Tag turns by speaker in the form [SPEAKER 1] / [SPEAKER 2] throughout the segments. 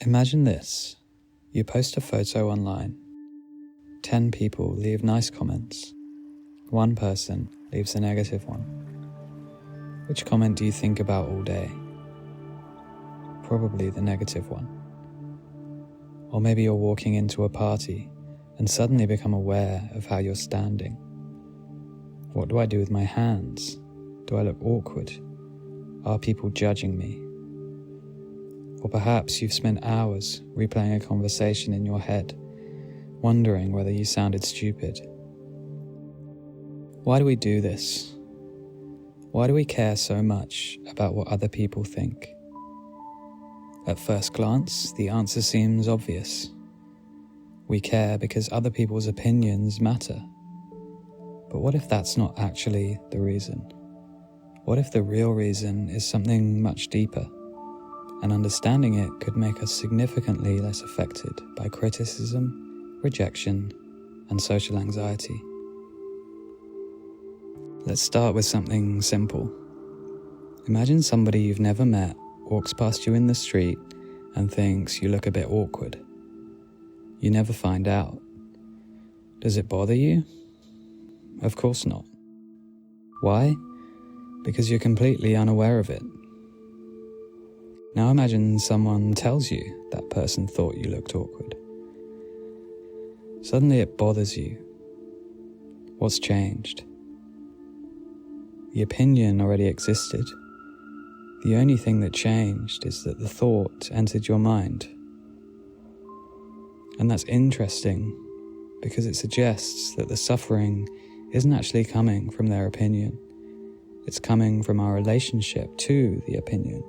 [SPEAKER 1] Imagine this. You post a photo online. 10 people leave nice comments. 1 person leaves a negative one. Which comment do you think about all day? Probably the negative one. Or maybe you're walking into a party and suddenly become aware of how you're standing. What do I do with my hands? Do I look awkward? Are people judging me? Or perhaps you've spent hours replaying a conversation in your head, wondering whether you sounded stupid. Why do we do this? Why do we care so much about what other people think? At first glance, the answer seems obvious. We care because other people's opinions matter. But what if that's not actually the reason? What if the real reason is something much deeper? And understanding it could make us significantly less affected by criticism, rejection, and social anxiety. Let's start with something simple. Imagine somebody you've never met walks past you in the street and thinks you look a bit awkward. You never find out. Does it bother you? Of course not. Why? Because you're completely unaware of it. Now imagine someone tells you that person thought you looked awkward. Suddenly it bothers you. What's changed? The opinion already existed. The only thing that changed is that the thought entered your mind. And that's interesting because it suggests that the suffering isn't actually coming from their opinion. It's coming from our relationship to the opinion.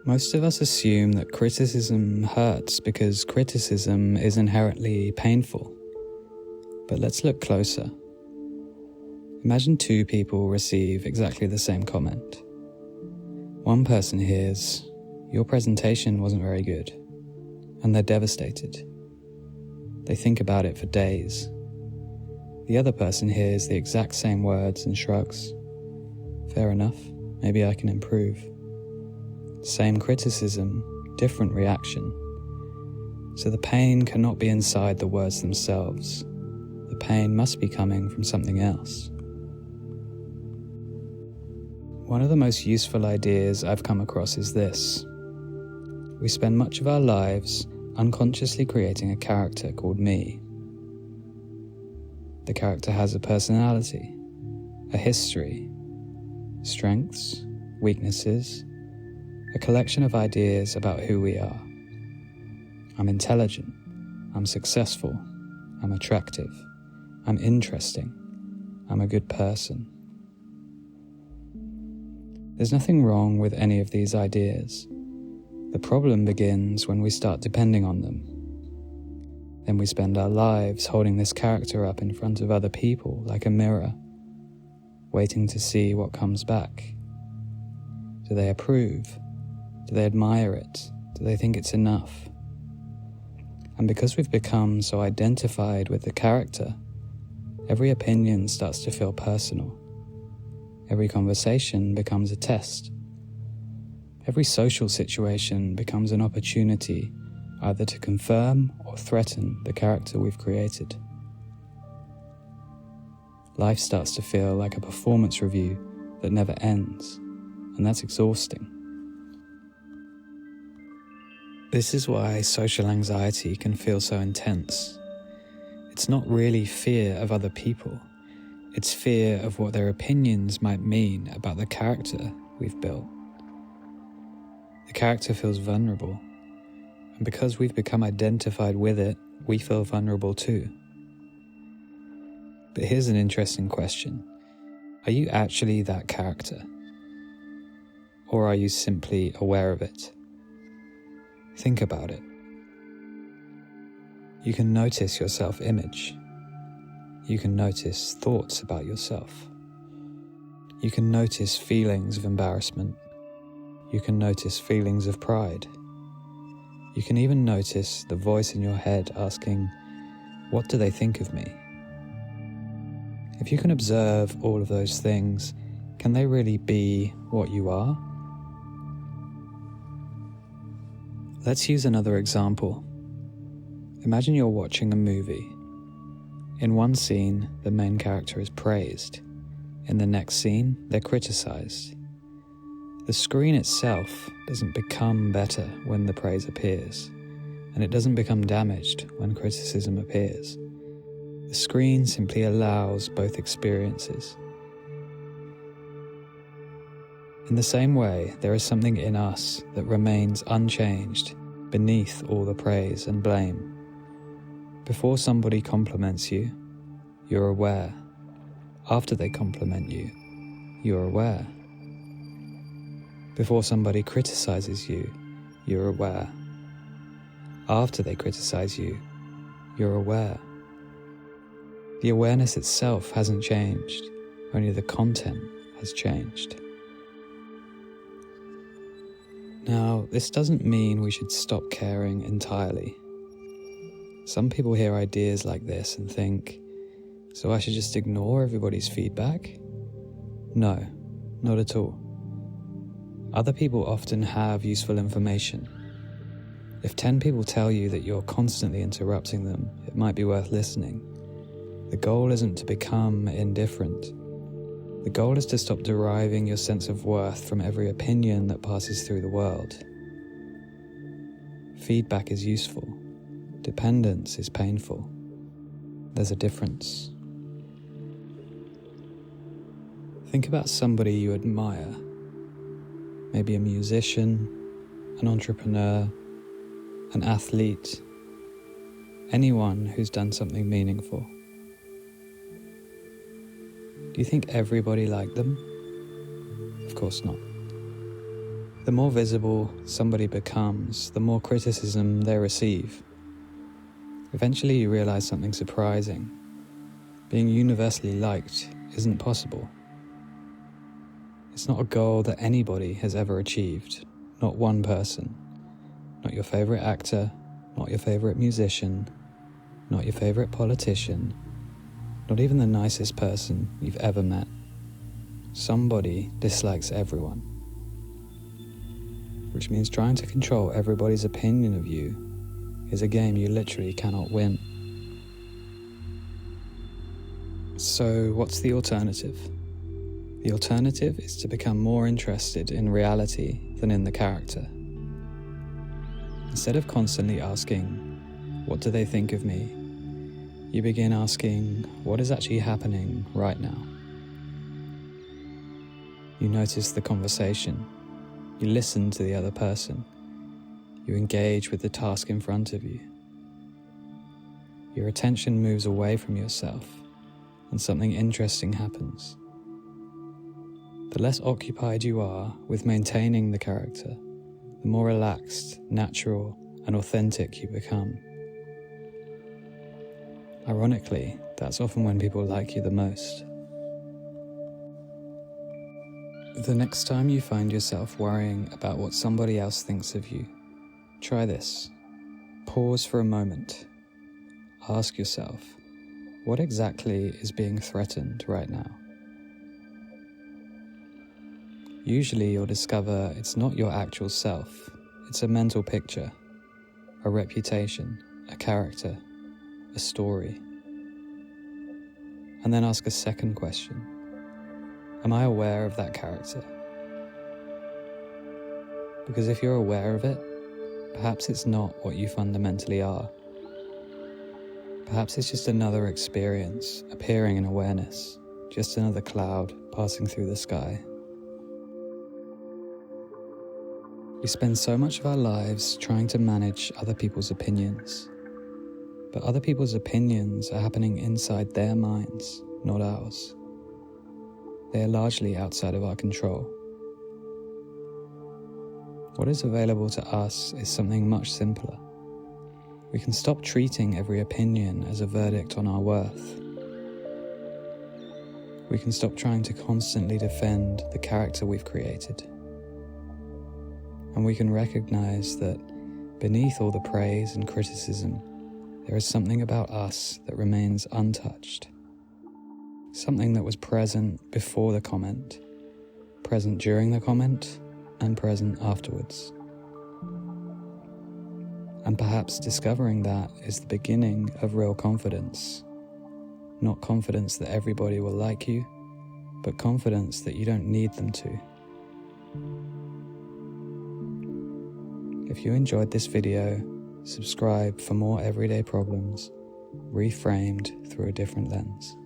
[SPEAKER 1] Most of us assume that criticism hurts because criticism is inherently painful. But let's look closer. Imagine 2 people receive exactly the same comment. One person hears, "Your presentation wasn't very good," and they're devastated. They think about it for days. The other person hears the exact same words and shrugs. "Fair enough, maybe I can improve." Same criticism, different reaction. So the pain cannot be inside the words themselves. The pain must be coming from something else. One of the most useful ideas I've come across is this. We spend much of our lives unconsciously creating a character called me. The character has a personality, a history, strengths, weaknesses, a collection of ideas about who we are. I'm intelligent, I'm successful, I'm attractive, I'm interesting, I'm a good person. There's nothing wrong with any of these ideas. The problem begins when we start depending on them. Then we spend our lives holding this character up in front of other people like a mirror, waiting to see what comes back. Do they approve? Do they admire it? Do they think it's enough? And because we've become so identified with the character, every opinion starts to feel personal. Every conversation becomes a test. Every social situation becomes an opportunity either to confirm or threaten the character we've created. Life starts to feel like a performance review that never ends, and that's exhausting. This is why social anxiety can feel so intense. It's not really fear of other people. It's fear of what their opinions might mean about the character we've built. The character feels vulnerable, and because we've become identified with it, we feel vulnerable too. But here's an interesting question. Are you actually that character? Or are you simply aware of it? Think about it. You can notice your self-image. You can notice thoughts about yourself. You can notice feelings of embarrassment. You can notice feelings of pride. You can even notice the voice in your head asking, "What do they think of me?" If you can observe all of those things, can they really be what you are? Let's use another example. Imagine you're watching a movie. In one scene, the main character is praised. In the next scene, they're criticized. The screen itself doesn't become better when the praise appears, and it doesn't become damaged when criticism appears. The screen simply allows both experiences. In the same way, there is something in us that remains unchanged beneath all the praise and blame. Before somebody compliments you, you're aware. After they compliment you, you're aware. Before somebody criticizes you, you're aware. After they criticize you, you're aware. The awareness itself hasn't changed, only the content has changed. Now, this doesn't mean we should stop caring entirely. Some people hear ideas like this and think, so I should just ignore everybody's feedback? No, not at all. Other people often have useful information. If 10 people tell you that you're constantly interrupting them, it might be worth listening. The goal isn't to become indifferent. The goal is to stop deriving your sense of worth from every opinion that passes through the world. Feedback is useful. Dependence is painful. There's a difference. Think about somebody you admire. Maybe a musician, an entrepreneur, an athlete, anyone who's done something meaningful. Do you think everybody liked them? Of course not. The more visible somebody becomes, the more criticism they receive. Eventually you realize something surprising. Being universally liked isn't possible. It's not a goal that anybody has ever achieved, not one person. Not your favorite actor, not your favorite musician, not your favorite politician, not even the nicest person you've ever met. Somebody dislikes everyone. Which means trying to control everybody's opinion of you is a game you literally cannot win. So what's the alternative? The alternative is to become more interested in reality than in the character. Instead of constantly asking, what do they think of me? You begin asking, what is actually happening right now? You notice the conversation. You listen to the other person. You engage with the task in front of you. Your attention moves away from yourself, and something interesting happens. The less occupied you are with maintaining the character, the more relaxed, natural, and authentic you become. Ironically, that's often when people like you the most. The next time you find yourself worrying about what somebody else thinks of you, try this. Pause for a moment. Ask yourself, what exactly is being threatened right now? Usually you'll discover it's not your actual self, it's a mental picture, a reputation, a character, a story. And then ask a second question. Am I aware of that character? Because if you're aware of it, perhaps it's not what you fundamentally are. Perhaps it's just another experience appearing in awareness, just another cloud passing through the sky. We spend so much of our lives trying to manage other people's opinions. But other people's opinions are happening inside their minds, not ours. They are largely outside of our control. What is available to us is something much simpler. We can stop treating every opinion as a verdict on our worth. We can stop trying to constantly defend the character we've created. And we can recognize that beneath all the praise and criticism, there is something about us that remains untouched. Something that was present before the comment, present during the comment, and present afterwards. And perhaps discovering that is the beginning of real confidence. Not confidence that everybody will like you, but confidence that you don't need them to. If you enjoyed this video, subscribe for more everyday problems, reframed through a different lens.